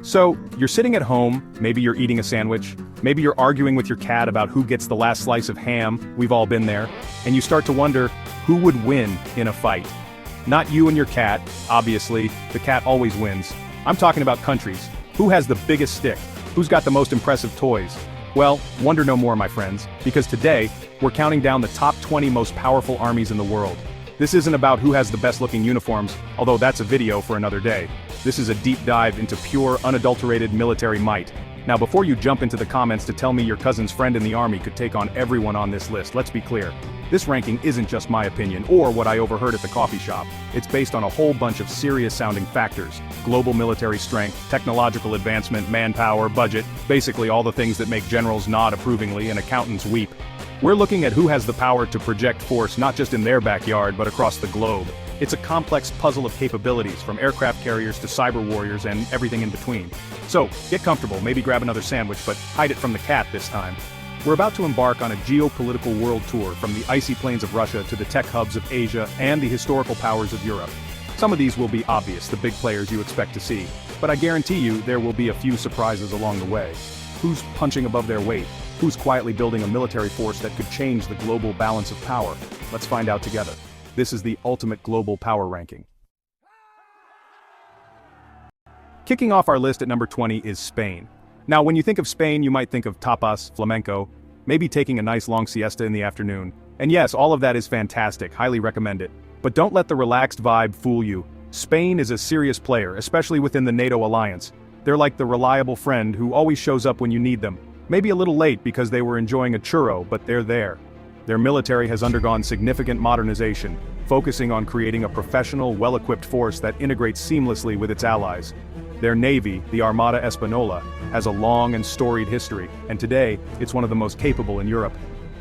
So, you're sitting at home, maybe you're eating a sandwich, maybe you're arguing with your cat about who gets the last slice of ham, we've all been there, and you start to wonder, who would win in a fight? Not you and your cat, obviously, the cat always wins. I'm talking about countries. Who has the biggest stick? Who's got the most impressive toys? Well, wonder no more, my friends, because today, we're counting down the top 20 most powerful armies in the world. This isn't about who has the best looking uniforms, although that's a video for another day. This is a deep dive into pure, unadulterated military might. Now before you jump into the comments to tell me your cousin's friend in the army could take on everyone on this list, let's be clear. This ranking isn't just my opinion or what I overheard at the coffee shop. It's based on a whole bunch of serious-sounding factors. Global military strength, technological advancement, manpower, budget, basically all the things that make generals nod approvingly and accountants weep. We're looking at who has the power to project force not just in their backyard but across the globe. It's a complex puzzle of capabilities, from aircraft carriers to cyber warriors and everything in between. So, get comfortable, maybe grab another sandwich, but hide it from the cat this time. We're about to embark on a geopolitical world tour from the icy plains of Russia to the tech hubs of Asia and the historical powers of Europe. Some of these will be obvious, the big players you expect to see, but I guarantee you there will be a few surprises along the way. Who's punching above their weight? Who's quietly building a military force that could change the global balance of power? Let's find out together. This is the ultimate global power ranking. Kicking off our list at number 20 is Spain. Now when you think of Spain, you might think of tapas, flamenco, maybe taking a nice long siesta in the afternoon. And yes, all of that is fantastic, highly recommend it. But don't let the relaxed vibe fool you. Spain is a serious player, especially within the NATO alliance. They're like the reliable friend who always shows up when you need them. Maybe a little late because they were enjoying a churro, but they're there. Their military has undergone significant modernization, focusing on creating a professional, well-equipped force that integrates seamlessly with its allies. Their navy, the Armada Española, has a long and storied history, and today, it's one of the most capable in Europe.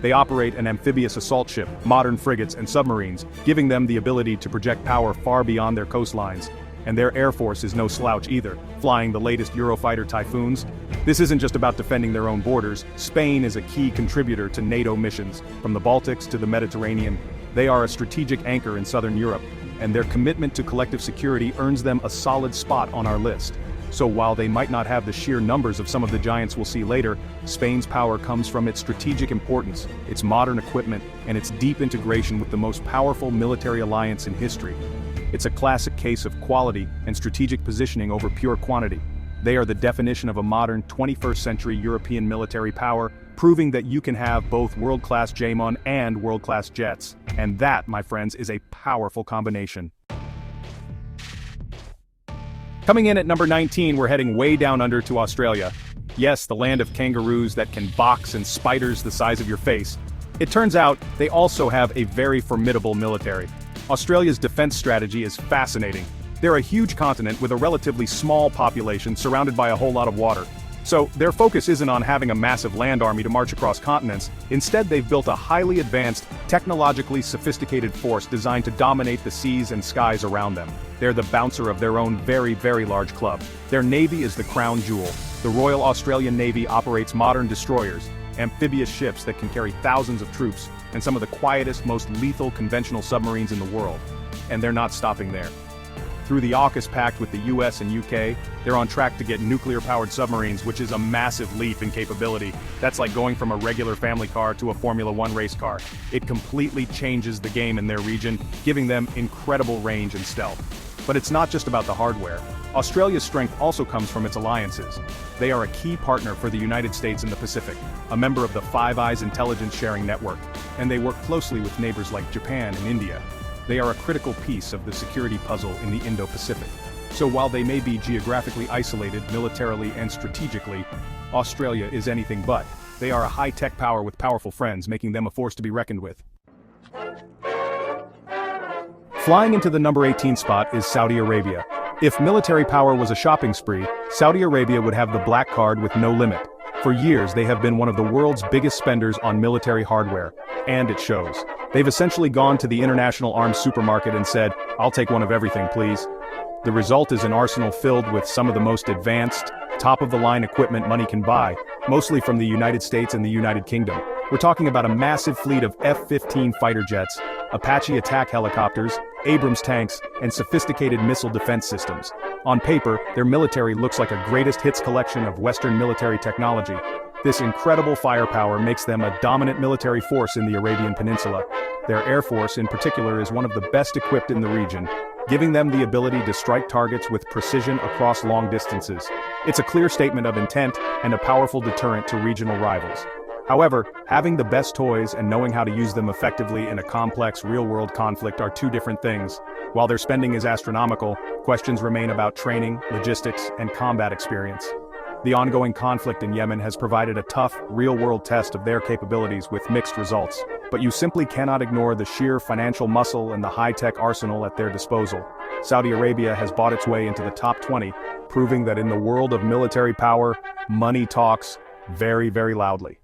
They operate an amphibious assault ship, modern frigates and submarines, giving them the ability to project power far beyond their coastlines. And their air force is no slouch either, flying the latest Eurofighter Typhoons. This isn't just about defending their own borders. Spain is a key contributor to NATO missions, from the Baltics to the Mediterranean. They are a strategic anchor in southern Europe, and their commitment to collective security earns them a solid spot on our list. So while they might not have the sheer numbers of some of the giants we'll see later, Spain's power comes from its strategic importance, its modern equipment, and its deep integration with the most powerful military alliance in history. It's a classic case of quality and strategic positioning over pure quantity. They are the definition of a modern 21st century European military power, proving that you can have both world-class JMON and world-class jets. And that, my friends, is a powerful combination. Coming in at number 19, we're heading way down under to Australia. Yes, the land of kangaroos that can box and spiders the size of your face. It turns out, they also have a very formidable military. Australia's defense strategy is fascinating. They're a huge continent with a relatively small population surrounded by a whole lot of water. So, their focus isn't on having a massive land army to march across continents. Instead, they've built a highly advanced, technologically sophisticated force designed to dominate the seas and skies around them. They're the bouncer of their own very, very large club. Their navy is the crown jewel. The Royal Australian Navy operates modern destroyers, amphibious ships that can carry thousands of troops, and some of the quietest, most lethal conventional submarines in the world. And they're not stopping there. Through the AUKUS pact with the US and UK, they're on track to get nuclear-powered submarines, which is a massive leap in capability. That's like going from a regular family car to a Formula One race car. It completely changes the game in their region, giving them incredible range and stealth. But it's not just about the hardware. Australia's strength also comes from its alliances. They are a key partner for the United States in the Pacific, a member of the Five Eyes intelligence sharing network, and they work closely with neighbors like Japan and India. They are a critical piece of the security puzzle in the Indo-Pacific. So while they may be geographically isolated militarily and strategically, Australia is anything but. They are a high-tech power with powerful friends, making them a force to be reckoned with. Flying into the number 18 spot is Saudi Arabia. If military power was a shopping spree, Saudi Arabia would have the black card with no limit. For years, they have been one of the world's biggest spenders on military hardware, and it shows. They've essentially gone to the international arms supermarket and said, "I'll take one of everything, please." The result is an arsenal filled with some of the most advanced, top-of-the-line equipment money can buy, mostly from the United States and the United Kingdom. We're talking about a massive fleet of F-15 fighter jets, Apache attack helicopters, Abrams tanks, and sophisticated missile defense systems. On paper, their military looks like a greatest hits collection of Western military technology. This incredible firepower makes them a dominant military force in the Arabian Peninsula. Their air force in particular is one of the best equipped in the region, giving them the ability to strike targets with precision across long distances. It's a clear statement of intent and a powerful deterrent to regional rivals. However, having the best toys and knowing how to use them effectively in a complex real-world conflict are two different things. While their spending is astronomical, questions remain about training, logistics, and combat experience. The ongoing conflict in Yemen has provided a tough, real-world test of their capabilities with mixed results. But you simply cannot ignore the sheer financial muscle and the high-tech arsenal at their disposal. Saudi Arabia has bought its way into the top 20, proving that in the world of military power, money talks very, very loudly.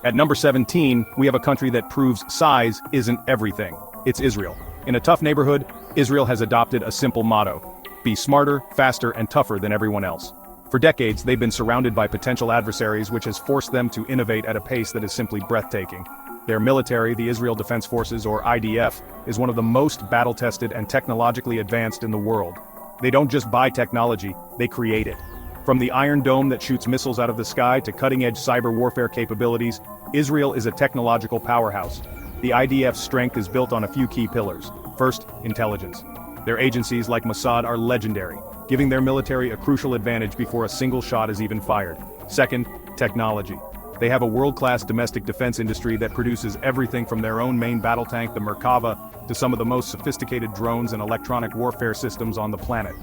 At number 17, we have a country that proves size isn't everything. It's Israel. In a tough neighborhood, Israel has adopted a simple motto: be smarter, faster, and tougher than everyone else. For decades, they've been surrounded by potential adversaries, which has forced them to innovate at a pace that is simply breathtaking. Their military, the Israel Defense Forces, or IDF, is one of the most battle-tested and technologically advanced in the world. They don't just buy technology, they create it. From the Iron Dome that shoots missiles out of the sky to cutting-edge cyber warfare capabilities, Israel is a technological powerhouse. The IDF's strength is built on a few key pillars. First, intelligence. Their agencies like Mossad are legendary, giving their military a crucial advantage before a single shot is even fired. Second, technology. They have a world-class domestic defense industry that produces everything from their own main battle tank, the Merkava, to some of the most sophisticated drones and electronic warfare systems on the planet.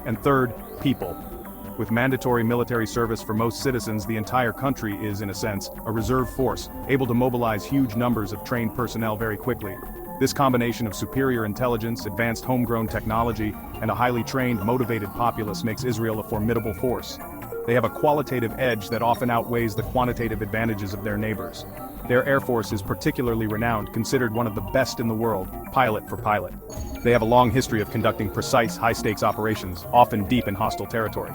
And third, people. With mandatory military service for most citizens, the entire country is, in a sense, a reserve force, able to mobilize huge numbers of trained personnel very quickly. This combination of superior intelligence, advanced homegrown technology, and a highly trained, motivated populace makes Israel a formidable force. They have a qualitative edge that often outweighs the quantitative advantages of their neighbors. Their air force is particularly renowned, considered one of the best in the world, pilot for pilot. They have a long history of conducting precise, high-stakes operations, often deep in hostile territory.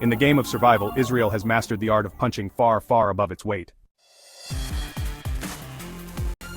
In the game of survival, Israel has mastered the art of punching far, far above its weight.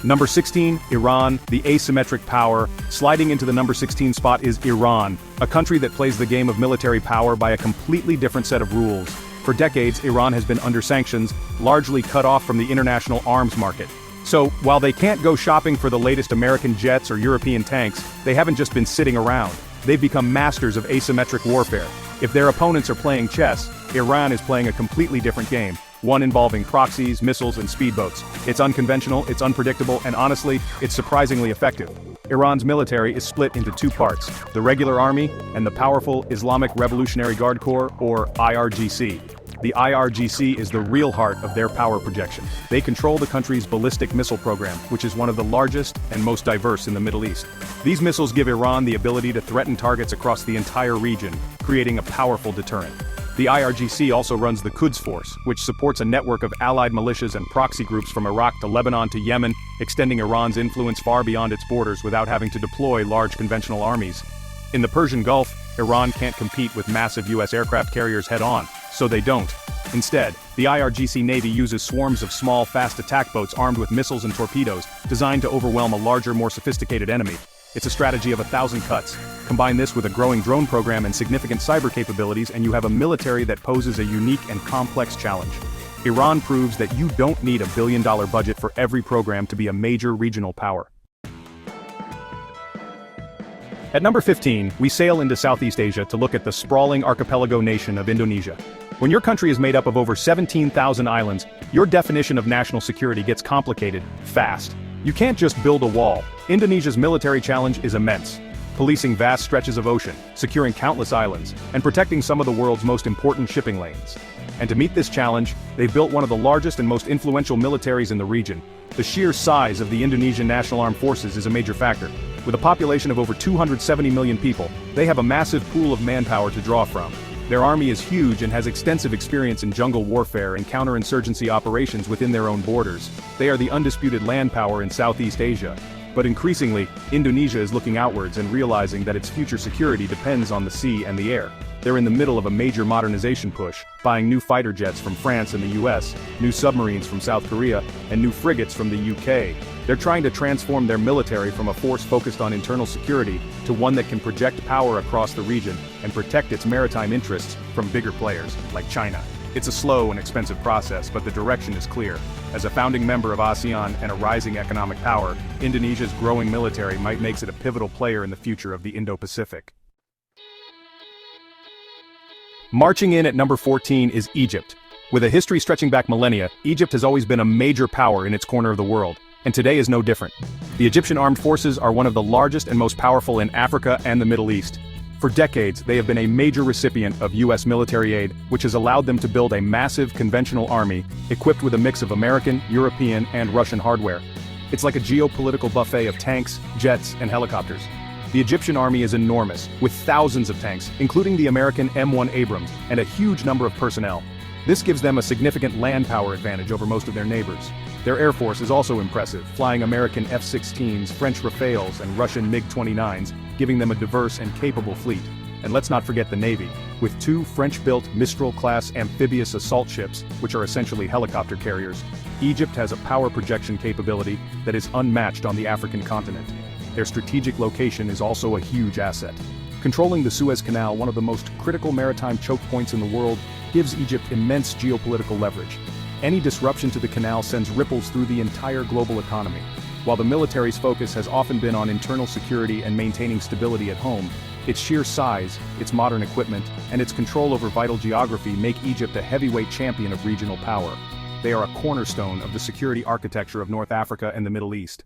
Number 16, Iran, the asymmetric power. Sliding into the number 16 spot is Iran, a country that plays the game of military power by a completely different set of rules. For decades, Iran has been under sanctions, largely cut off from the international arms market. So, while they can't go shopping for the latest American jets or European tanks, they haven't just been sitting around. They've become masters of asymmetric warfare. If their opponents are playing chess, Iran is playing a completely different game. One involving proxies, missiles, and speedboats. It's unconventional, it's unpredictable, and honestly, it's surprisingly effective. Iran's military is split into two parts, the regular army and the powerful Islamic Revolutionary Guard Corps, or IRGC. The IRGC is the real heart of their power projection. They control the country's ballistic missile program, which is one of the largest and most diverse in the Middle East. These missiles give Iran the ability to threaten targets across the entire region, creating a powerful deterrent. The IRGC also runs the Quds Force, which supports a network of allied militias and proxy groups from Iraq to Lebanon to Yemen, extending Iran's influence far beyond its borders without having to deploy large conventional armies. In the Persian Gulf, Iran can't compete with massive US aircraft carriers head-on, so they don't. Instead, the IRGC Navy uses swarms of small, fast attack boats armed with missiles and torpedoes, designed to overwhelm a larger, more sophisticated enemy. It's a strategy of 1,000 cuts. Combine this with a growing drone program and significant cyber capabilities, and you have a military that poses a unique and complex challenge. Iran proves that you don't need a billion-dollar budget for every program to be a major regional power. At number 15, we sail into Southeast Asia to look at the sprawling archipelago nation of Indonesia. When your country is made up of over 17,000 islands, your definition of national security gets complicated, fast. You can't just build a wall. Indonesia's military challenge is immense. Policing vast stretches of ocean, securing countless islands, and protecting some of the world's most important shipping lanes. And to meet this challenge, they've built one of the largest and most influential militaries in the region. The sheer size of the Indonesian National Armed Forces is a major factor. With a population of over 270 million people, they have a massive pool of manpower to draw from. Their army is huge and has extensive experience in jungle warfare and counterinsurgency operations within their own borders. They are the undisputed land power in Southeast Asia. But increasingly, Indonesia is looking outwards and realizing that its future security depends on the sea and the air. They're in the middle of a major modernization push, buying new fighter jets from France and the US, new submarines from South Korea, and new frigates from the UK. They're trying to transform their military from a force focused on internal security to one that can project power across the region and protect its maritime interests from bigger players, like China. It's a slow and expensive process, but the direction is clear. As a founding member of ASEAN and a rising economic power, Indonesia's growing military might make it a pivotal player in the future of the Indo-Pacific. Marching in at number 14 is Egypt. With a history stretching back millennia, Egypt has always been a major power in its corner of the world, and today is no different. The Egyptian armed forces are one of the largest and most powerful in Africa and the Middle East. For decades, they have been a major recipient of U.S. military aid, which has allowed them to build a massive conventional army, equipped with a mix of American, European, and Russian hardware. It's like a geopolitical buffet of tanks, jets, and helicopters. The Egyptian army is enormous, with thousands of tanks, including the American M1 Abrams, and a huge number of personnel. This gives them a significant land power advantage over most of their neighbors. Their air force is also impressive, flying American F-16s, French Rafales, and Russian MiG-29s, giving them a diverse and capable fleet. And let's not forget the Navy, with 2 French-built Mistral-class amphibious assault ships, which are essentially helicopter carriers. Egypt has a power projection capability that is unmatched on the African continent. Their strategic location is also a huge asset. Controlling the Suez Canal, one of the most critical maritime choke points in the world, gives Egypt immense geopolitical leverage. Any disruption to the canal sends ripples through the entire global economy. While the military's focus has often been on internal security and maintaining stability at home, its sheer size, its modern equipment, and its control over vital geography make Egypt a heavyweight champion of regional power. They are a cornerstone of the security architecture of North Africa and the Middle East.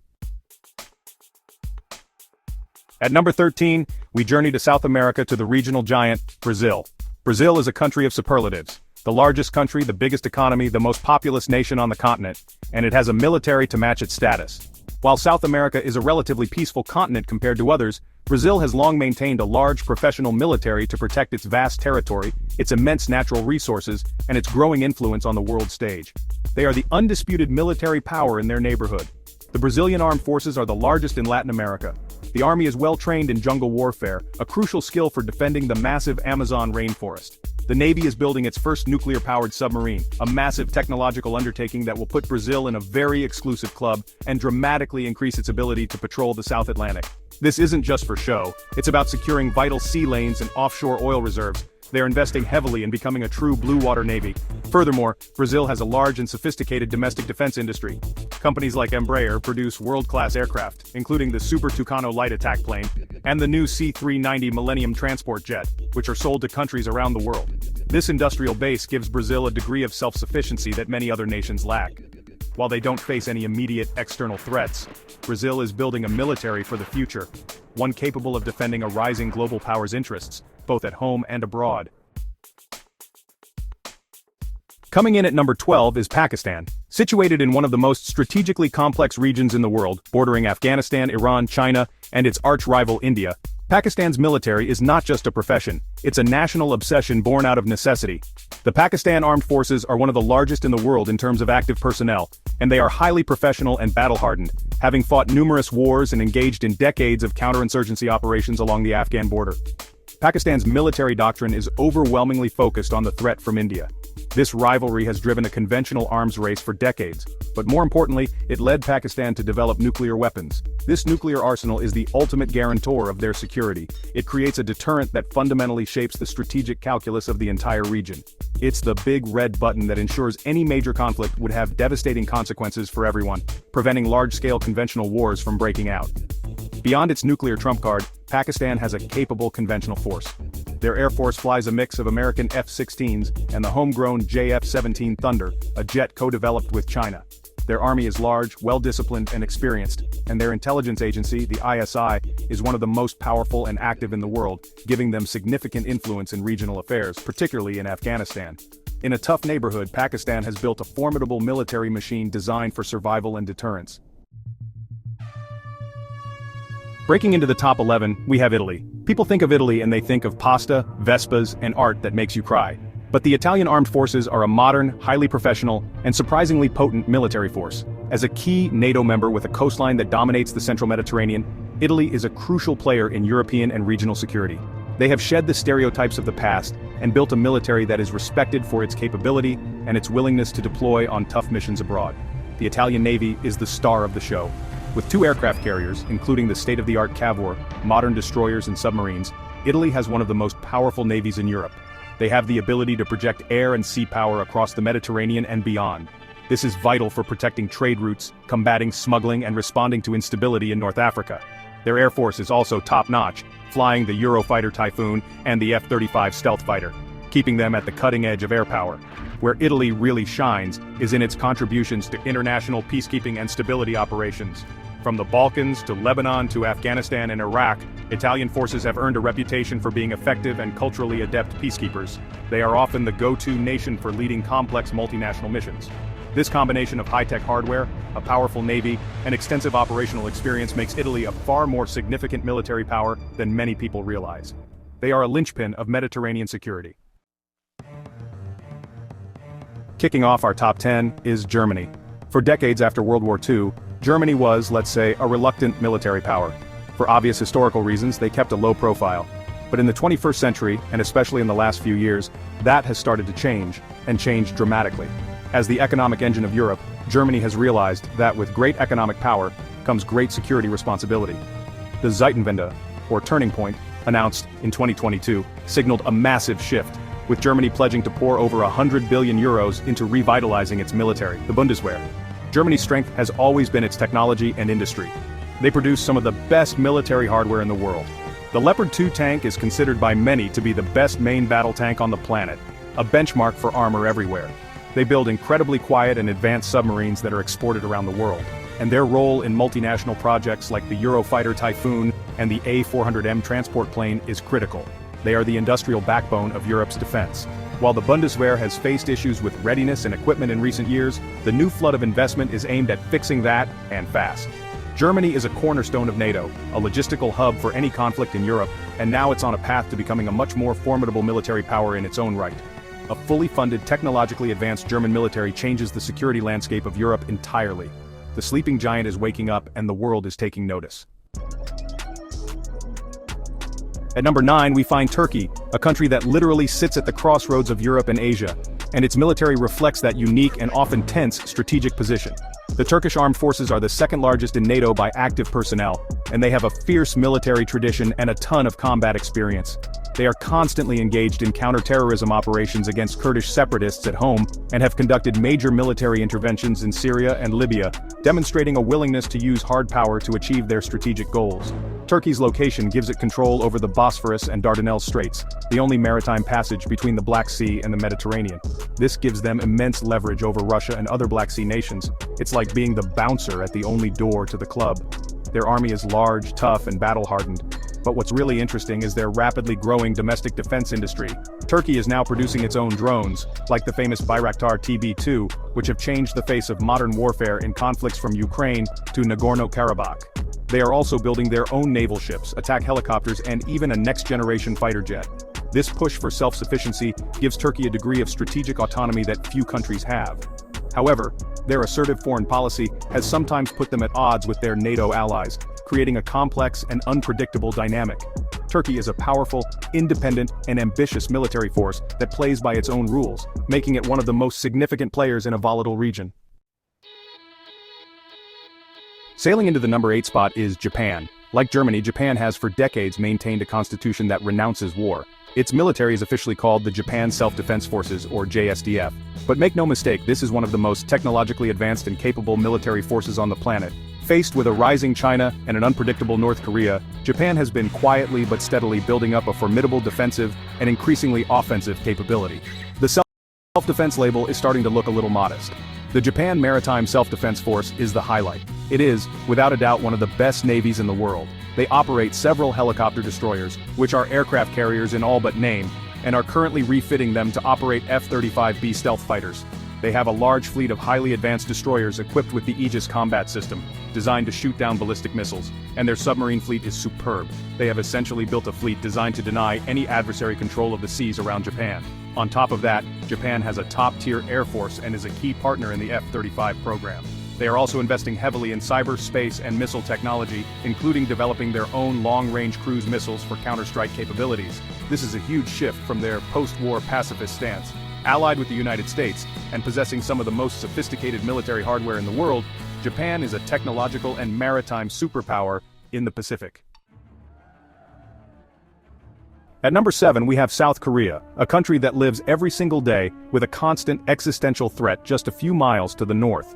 At number 13, we journey to South America to the regional giant, Brazil. Brazil is a country of superlatives. The largest country, the biggest economy, the most populous nation on the continent, and it has a military to match its status. While South America is a relatively peaceful continent compared to others, Brazil has long maintained a large professional military to protect its vast territory, its immense natural resources, and its growing influence on the world stage. They are the undisputed military power in their neighborhood. The Brazilian armed forces are the largest in Latin America. The army is well trained in jungle warfare, a crucial skill for defending the massive Amazon rainforest. The Navy is building its first nuclear-powered submarine, a massive technological undertaking that will put Brazil in a very exclusive club and dramatically increase its ability to patrol the South Atlantic. This isn't just for show, it's about securing vital sea lanes and offshore oil reserves. They're investing heavily in becoming a true blue water navy. Furthermore, Brazil has a large and sophisticated domestic defense industry. Companies like Embraer produce world-class aircraft, including the Super Tucano light attack plane, and the new C-390 Millennium transport jet, which are sold to countries around the world. This industrial base gives Brazil a degree of self-sufficiency that many other nations lack. While they don't face any immediate external threats, Brazil is building a military for the future, one capable of defending a rising global power's interests, both at home and abroad. Coming in at number 12 is Pakistan. Situated in one of the most strategically complex regions in the world, bordering Afghanistan, Iran, China, and its arch-rival India, Pakistan's military is not just a profession, it's a national obsession born out of necessity. The Pakistan Armed Forces are one of the largest in the world in terms of active personnel, and they are highly professional and battle-hardened, having fought numerous wars and engaged in decades of counterinsurgency operations along the Afghan border. Pakistan's military doctrine is overwhelmingly focused on the threat from India. This rivalry has driven a conventional arms race for decades, but more importantly, it led Pakistan to develop nuclear weapons. This nuclear arsenal is the ultimate guarantor of their security. It creates a deterrent that fundamentally shapes the strategic calculus of the entire region. It's the big red button that ensures any major conflict would have devastating consequences for everyone, preventing large-scale conventional wars from breaking out. Beyond its nuclear trump card, Pakistan has a capable conventional force. Their air force flies a mix of American F-16s and the homegrown JF-17 Thunder, a jet co-developed with China. Their army is large, well-disciplined, and experienced, and their intelligence agency, the ISI, is one of the most powerful and active in the world, giving them significant influence in regional affairs, particularly in Afghanistan. In a tough neighborhood, Pakistan has built a formidable military machine designed for survival and deterrence. Breaking into the top 11, we have Italy. People think of Italy and they think of pasta, Vespas, and art that makes you cry. But the Italian armed forces are a modern, highly professional, and surprisingly potent military force. As a key NATO member with a coastline that dominates the central Mediterranean, Italy is a crucial player in European and regional security. They have shed the stereotypes of the past and built a military that is respected for its capability and its willingness to deploy on tough missions abroad. The Italian Navy is the star of the show. With 2 aircraft carriers, including the state-of-the-art Cavour, modern destroyers and submarines, Italy has one of the most powerful navies in Europe. They have the ability to project air and sea power across the Mediterranean and beyond. This is vital for protecting trade routes, combating smuggling and responding to instability in North Africa. Their air force is also top-notch, flying the Eurofighter Typhoon and the F-35 stealth fighter, keeping them at the cutting edge of air power. Where Italy really shines is in its contributions to international peacekeeping and stability operations. From the Balkans to Lebanon to Afghanistan and Iraq, Italian forces have earned a reputation for being effective and culturally adept peacekeepers. They are often the go-to nation for leading complex multinational missions. This combination of high-tech hardware, a powerful navy, and extensive operational experience makes Italy a far more significant military power than many people realize. They are a linchpin of Mediterranean security. Kicking off our top 10 is Germany. For decades after World War II, Germany was, let's say, a reluctant military power. For obvious historical reasons, they kept a low profile. But in the 21st century, and especially in the last few years, that has started to change, and change dramatically. As the economic engine of Europe, Germany has realized that with great economic power comes great security responsibility. The Zeitenwende, or turning point, announced in 2022, signaled a massive shift, with Germany pledging to pour over 100 billion euros into revitalizing its military, the Bundeswehr. Germany's strength has always been its technology and industry. They produce some of the best military hardware in the world. The Leopard 2 tank is considered by many to be the best main battle tank on the planet, a benchmark for armor everywhere. They build incredibly quiet and advanced submarines that are exported around the world, and their role in multinational projects like the Eurofighter Typhoon and the A400M transport plane is critical. They are the industrial backbone of Europe's defense. While the Bundeswehr has faced issues with readiness and equipment in recent years, the new flood of investment is aimed at fixing that, and fast. Germany is a cornerstone of NATO, a logistical hub for any conflict in Europe, and now it's on a path to becoming a much more formidable military power in its own right. A fully funded, technologically advanced German military changes the security landscape of Europe entirely. The sleeping giant is waking up and the world is taking notice. At number 9 we find Turkey, a country that literally sits at the crossroads of Europe and Asia, and its military reflects that unique and often tense strategic position. The Turkish armed forces are the second largest in NATO by active personnel, and they have a fierce military tradition and a ton of combat experience. They are constantly engaged in counter-terrorism operations against Kurdish separatists at home and have conducted major military interventions in Syria and Libya, demonstrating a willingness to use hard power to achieve their strategic goals. Turkey's location gives it control over the Bosphorus and Dardanelles Straits, the only maritime passage between the Black Sea and the Mediterranean. This gives them immense leverage over Russia and other Black Sea nations. It's like being the bouncer at the only door to the club. Their army is large, tough, and battle-hardened. But what's really interesting is their rapidly growing domestic defense industry. Turkey is now producing its own drones, like the famous Bayraktar TB2, which have changed the face of modern warfare in conflicts from Ukraine to Nagorno-Karabakh. They are also building their own naval ships, attack helicopters, and even a next-generation fighter jet. This push for self-sufficiency gives Turkey a degree of strategic autonomy that few countries have. However, their assertive foreign policy has sometimes put them at odds with their NATO allies, creating a complex and unpredictable dynamic. Turkey is a powerful, independent, and ambitious military force that plays by its own rules, making it one of the most significant players in a volatile region. Sailing into the number 8 spot is Japan. Like Germany, Japan has for decades maintained a constitution that renounces war. Its military is officially called the Japan Self-Defense Forces, or JSDF. But make no mistake, this is one of the most technologically advanced and capable military forces on the planet. Faced with a rising China and an unpredictable North Korea, Japan has been quietly but steadily building up a formidable defensive and increasingly offensive capability. The self-defense label is starting to look a little modest. The Japan Maritime Self-Defense Force is the highlight. It is, without a doubt, one of the best navies in the world. They operate several helicopter destroyers, which are aircraft carriers in all but name, and are currently refitting them to operate F-35B stealth fighters. They have a large fleet of highly advanced destroyers equipped with the Aegis combat system, designed to shoot down ballistic missiles, and their submarine fleet is superb. They have essentially built a fleet designed to deny any adversary control of the seas around Japan. On top of that, Japan has a top-tier air force and is a key partner in the F-35 program. They are also investing heavily in cyber, space, and missile technology, including developing their own long-range cruise missiles for counter-strike capabilities. This is a huge shift from their post-war pacifist stance. Allied with the United States, and possessing some of the most sophisticated military hardware in the world, Japan is a technological and maritime superpower in the Pacific. At number 7 we have South Korea, a country that lives every single day with a constant existential threat just a few miles to the north.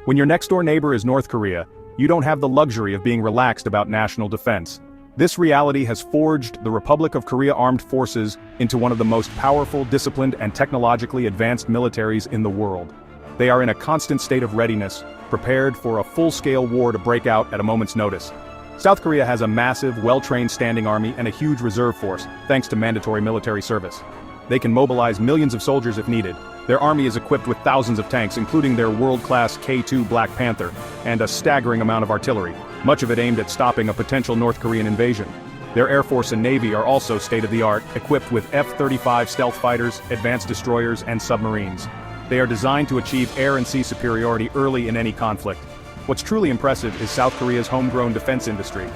When your next-door neighbor is North Korea, you don't have the luxury of being relaxed about national defense. This reality has forged the Republic of Korea Armed Forces into one of the most powerful, disciplined, and technologically advanced militaries in the world. They are in a constant state of readiness, prepared for a full-scale war to break out at a moment's notice. South Korea has a massive, well-trained standing army and a huge reserve force, thanks to mandatory military service. They can mobilize millions of soldiers if needed. Their army is equipped with thousands of tanks, including their world-class K-2 Black Panther, and a staggering amount of artillery, much of it aimed at stopping a potential North Korean invasion. Their Air Force and Navy are also state-of-the-art, equipped with F-35 stealth fighters, advanced destroyers, and submarines. They are designed to achieve air and sea superiority early in any conflict. What's truly impressive is South Korea's homegrown defense industry.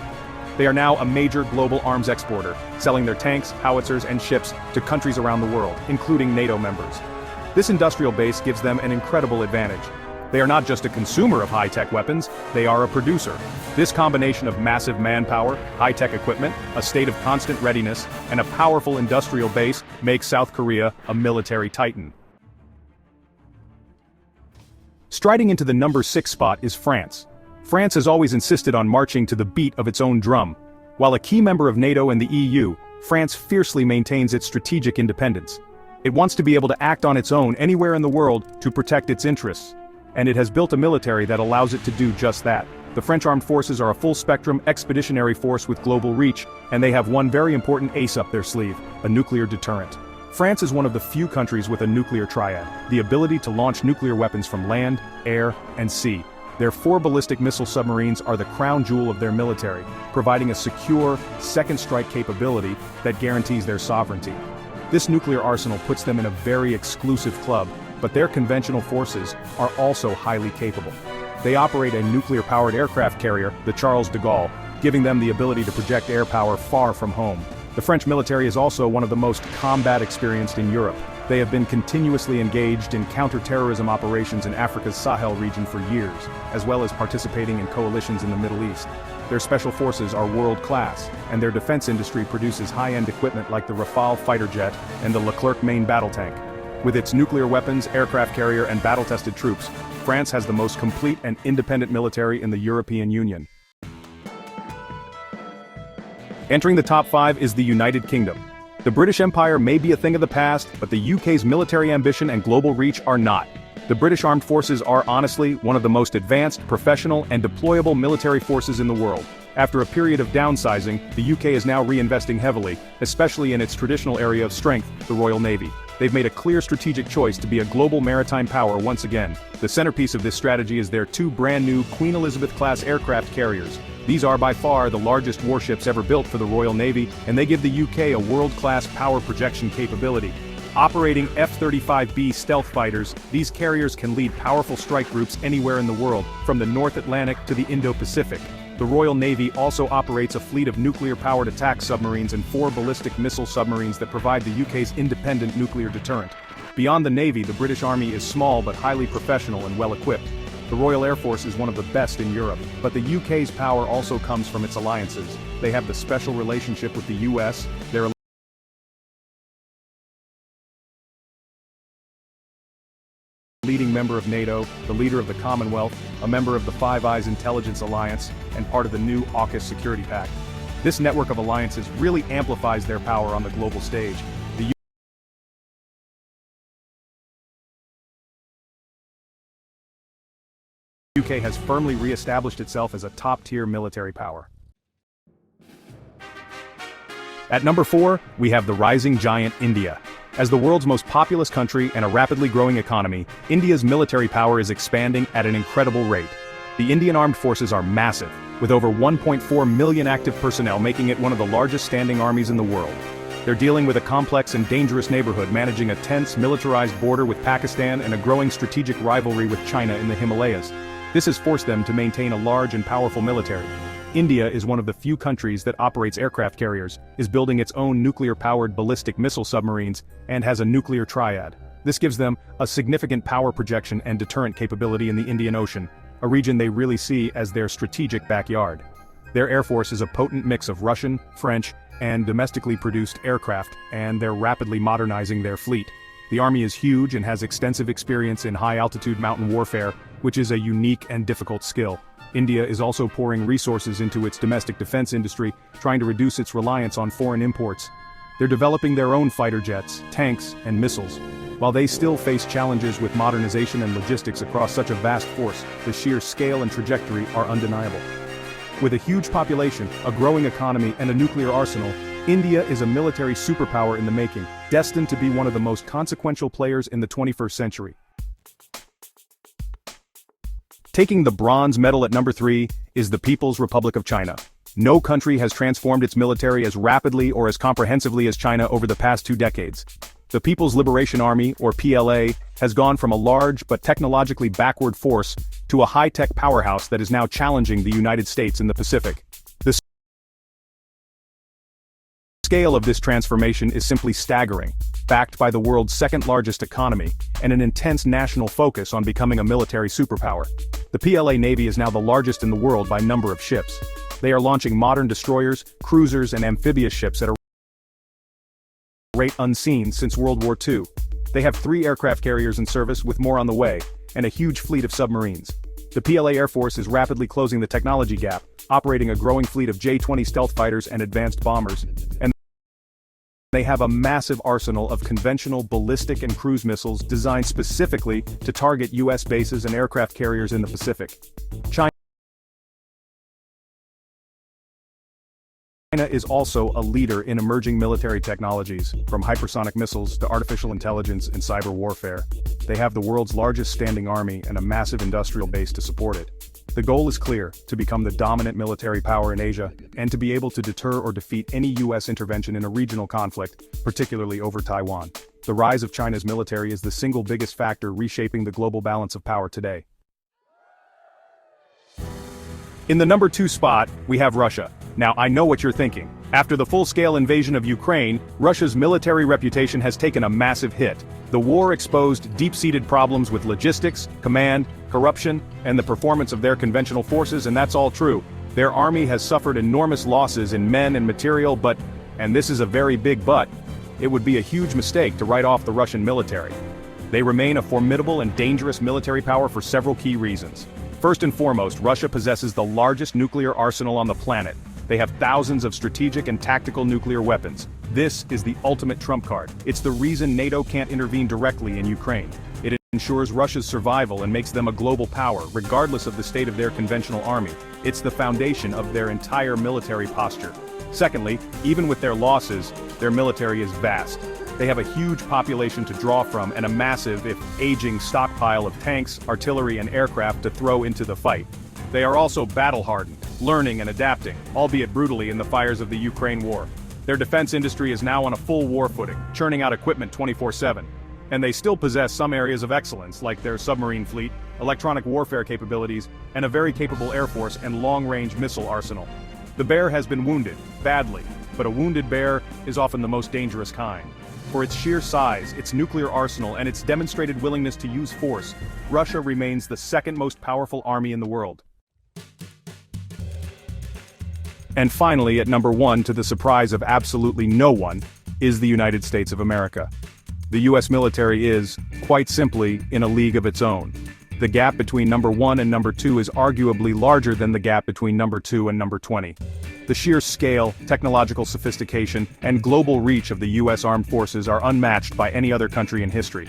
They are now a major global arms exporter, selling their tanks, howitzers, and ships to countries around the world, including NATO members. This industrial base gives them an incredible advantage. They are not just a consumer of high-tech weapons, they are a producer. This combination of massive manpower, high-tech equipment, a state of constant readiness, and a powerful industrial base makes South Korea a military titan. Striding into the number 6 spot is France. France has always insisted on marching to the beat of its own drum. While a key member of NATO and the EU, France fiercely maintains its strategic independence. It wants to be able to act on its own anywhere in the world to protect its interests. And it has built a military that allows it to do just that. The French armed forces are a full-spectrum expeditionary force with global reach, and they have one very important ace up their sleeve, a nuclear deterrent. France is one of the few countries with a nuclear triad, the ability to launch nuclear weapons from land, air, and sea. Their 4 ballistic missile submarines are the crown jewel of their military, providing a secure, second strike capability that guarantees their sovereignty. This nuclear arsenal puts them in a very exclusive club, but their conventional forces are also highly capable. They operate a nuclear-powered aircraft carrier, the Charles de Gaulle, giving them the ability to project air power far from home. The French military is also one of the most combat experienced in Europe. They have been continuously engaged in counter-terrorism operations in Africa's Sahel region for years, as well as participating in coalitions in the Middle East. Their special forces are world-class, and their defense industry produces high-end equipment like the Rafale fighter jet and the Leclerc main battle tank. With its nuclear weapons, aircraft carrier, and battle-tested troops, France has the most complete and independent military in the European Union. Entering the top 5 is the United Kingdom. The British Empire may be a thing of the past, but the UK's military ambition and global reach are not. The British Armed Forces are honestly one of the most advanced, professional, and deployable military forces in the world. After a period of downsizing, the UK is now reinvesting heavily, especially in its traditional area of strength, the Royal Navy. They've made a clear strategic choice to be a global maritime power once again. The centerpiece of this strategy is their 2 brand-new Queen Elizabeth-class aircraft carriers. These are by far the largest warships ever built for the Royal Navy, and they give the UK a world-class power projection capability. Operating F-35B stealth fighters, these carriers can lead powerful strike groups anywhere in the world, from the North Atlantic to the Indo-Pacific. The Royal Navy also operates a fleet of nuclear-powered attack submarines and 4 ballistic missile submarines that provide the UK's independent nuclear deterrent. Beyond the Navy, the British Army is small but highly professional and well-equipped. The Royal Air Force is one of the best in Europe, but the UK's power also comes from its alliances. They have the special relationship with the US, their leading member of NATO, the leader of the Commonwealth, a member of the Five Eyes Intelligence Alliance, and part of the new AUKUS Security Pact. This network of alliances really amplifies their power on the global stage. The UK has firmly re-established itself as a top-tier military power. At number 4, we have the rising giant India. As the world's most populous country and a rapidly growing economy, India's military power is expanding at an incredible rate. The Indian Armed Forces are massive, with over 1.4 million active personnel, making it one of the largest standing armies in the world. They're dealing with a complex and dangerous neighborhood, managing a tense, militarized border with Pakistan and a growing strategic rivalry with China in the Himalayas. This has forced them to maintain a large and powerful military. India is one of the few countries that operates aircraft carriers, is building its own nuclear-powered ballistic missile submarines, and has a nuclear triad. This gives them a significant power projection and deterrent capability in the Indian Ocean. a region they really see as their strategic backyard. Their air force is a potent mix of Russian, French, and domestically produced aircraft, and they're rapidly modernizing their fleet. The Army is huge and has extensive experience in high-altitude mountain warfare, which is a unique and difficult skill. India is also pouring resources into its domestic defense industry, trying to reduce its reliance on foreign imports. They're developing their own fighter jets, tanks, and missiles. While they still face challenges with modernization and logistics across such a vast force, the sheer scale and trajectory are undeniable. With a huge population, a growing economy, and a nuclear arsenal, India is a military superpower in the making, destined to be one of the most consequential players in the 21st century. Taking the bronze medal at number 3 is the People's Republic of China. No country has transformed its military as rapidly or as comprehensively as China over the past 2 decades. The People's Liberation Army, or PLA, has gone from a large but technologically backward force to a high-tech powerhouse that is now challenging the United States in the Pacific. The scale of this transformation is simply staggering, backed by the world's second-largest economy and an intense national focus on becoming a military superpower. The PLA Navy is now the largest in the world by number of ships. They are launching modern destroyers, cruisers, and amphibious ships at a rate unseen since World War II. They have 3 aircraft carriers in service, with more on the way, and a huge fleet of submarines. The PLA Air Force is rapidly closing the technology gap, operating a growing fleet of J-20 stealth fighters and advanced bombers, and they have a massive arsenal of conventional ballistic and cruise missiles designed specifically to target U.S. bases and aircraft carriers in the Pacific. China is also a leader in emerging military technologies, from hypersonic missiles to artificial intelligence and cyber warfare. They have the world's largest standing army and a massive industrial base to support it. The goal is clear: to become the dominant military power in Asia, and to be able to deter or defeat any U.S. intervention in a regional conflict, particularly over Taiwan. The rise of China's military is the single biggest factor reshaping the global balance of power today. In the number 2 spot, we have Russia. Now, I know what you're thinking. After the full-scale invasion of Ukraine, Russia's military reputation has taken a massive hit. The war exposed deep-seated problems with logistics, command, corruption, and the performance of their conventional forces, and that's all true. Their army has suffered enormous losses in men and material, but, and this is a very big but, it would be a huge mistake to write off the Russian military. They remain a formidable and dangerous military power for several key reasons. First and foremost, Russia possesses the largest nuclear arsenal on the planet. They have thousands of strategic and tactical nuclear weapons. This is the ultimate trump card. It's the reason NATO can't intervene directly in Ukraine. It ensures Russia's survival and makes them a global power, regardless of the state of their conventional army. It's the foundation of their entire military posture. Secondly, even with their losses, their military is vast. They have a huge population to draw from and a massive, if aging, stockpile of tanks, artillery, and aircraft to throw into the fight. They are also battle-hardened, learning and adapting, albeit brutally, in the fires of the Ukraine war. Their defense industry is now on a full war footing, churning out equipment 24/7. And they still possess some areas of excellence, like their submarine fleet, electronic warfare capabilities, and a very capable air force and long-range missile arsenal. The bear has been wounded, badly, but a wounded bear is often the most dangerous kind. For its sheer size, its nuclear arsenal, and its demonstrated willingness to use force, Russia remains the second most powerful army in the world. And finally, at number 1, to the surprise of absolutely no one, is the United States of America. The US military is, quite simply, in a league of its own. The gap between number 1 and number 2 is arguably larger than the gap between number 2 and number 20. The sheer scale, technological sophistication, and global reach of the US Armed Forces are unmatched by any other country in history.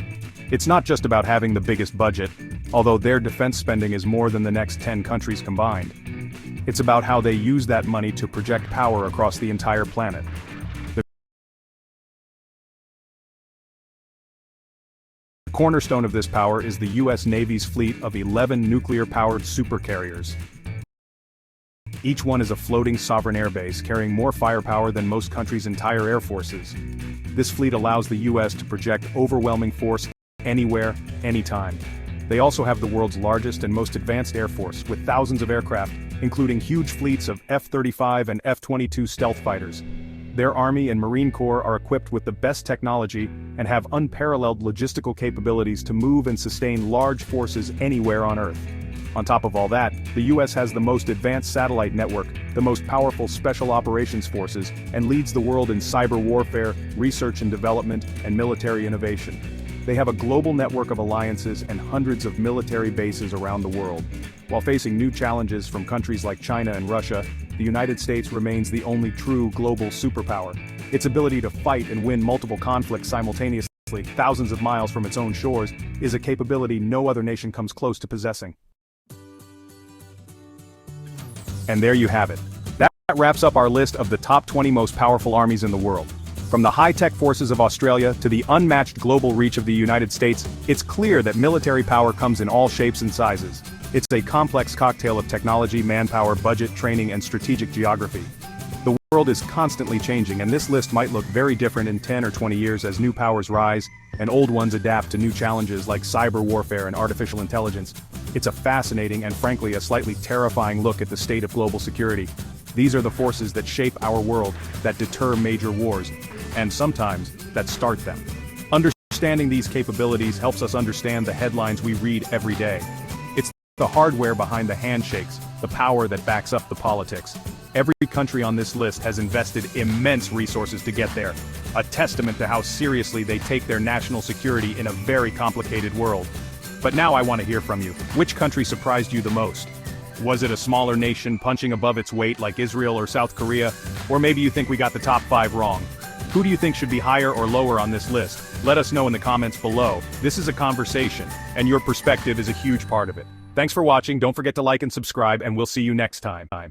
It's not just about having the biggest budget, although their defense spending is more than the next 10 countries combined. It's about how they use that money to project power across the entire planet. The cornerstone of this power is the US Navy's fleet of 11 nuclear-powered supercarriers. Each one is a floating sovereign airbase carrying more firepower than most countries' entire air forces. This fleet allows the US to project overwhelming force anywhere, anytime. They also have the world's largest and most advanced air force, with thousands of aircraft, including huge fleets of F-35 and F-22 stealth fighters. Their Army and Marine Corps are equipped with the best technology and have unparalleled logistical capabilities to move and sustain large forces anywhere on Earth. On top of all that, the US has the most advanced satellite network, the most powerful special operations forces, and leads the world in cyber warfare, research and development, and military innovation. They have a global network of alliances and hundreds of military bases around the world. While facing new challenges from countries like China and Russia, the United States remains the only true global superpower. Its ability to fight and win multiple conflicts simultaneously, thousands of miles from its own shores, is a capability no other nation comes close to possessing. And there you have it. That wraps up our list of the top 20 most powerful armies in the world. From the high-tech forces of Australia to the unmatched global reach of the United States, it's clear that military power comes in all shapes and sizes. It's a complex cocktail of technology, manpower, budget, training, and strategic geography. The world is constantly changing, and this list might look very different in 10 or 20 years as new powers rise, and old ones adapt to new challenges like cyber warfare and artificial intelligence. It's a fascinating and frankly a slightly terrifying look at the state of global security. These are the forces that shape our world, that deter major wars, and sometimes, that start them. Understanding these capabilities helps us understand the headlines we read every day. It's the hardware behind the handshakes, the power that backs up the politics. Every country on this list has invested immense resources to get there, a testament to how seriously they take their national security in a very complicated world. But now I want to hear from you. Which country surprised you the most? Was it a smaller nation punching above its weight like Israel or South Korea? Or maybe you think we got the top 5 wrong? Who do you think should be higher or lower on this list? Let us know in the comments below. This is a conversation, and your perspective is a huge part of it. Thanks for watching, don't forget to like and subscribe, and we'll see you next time.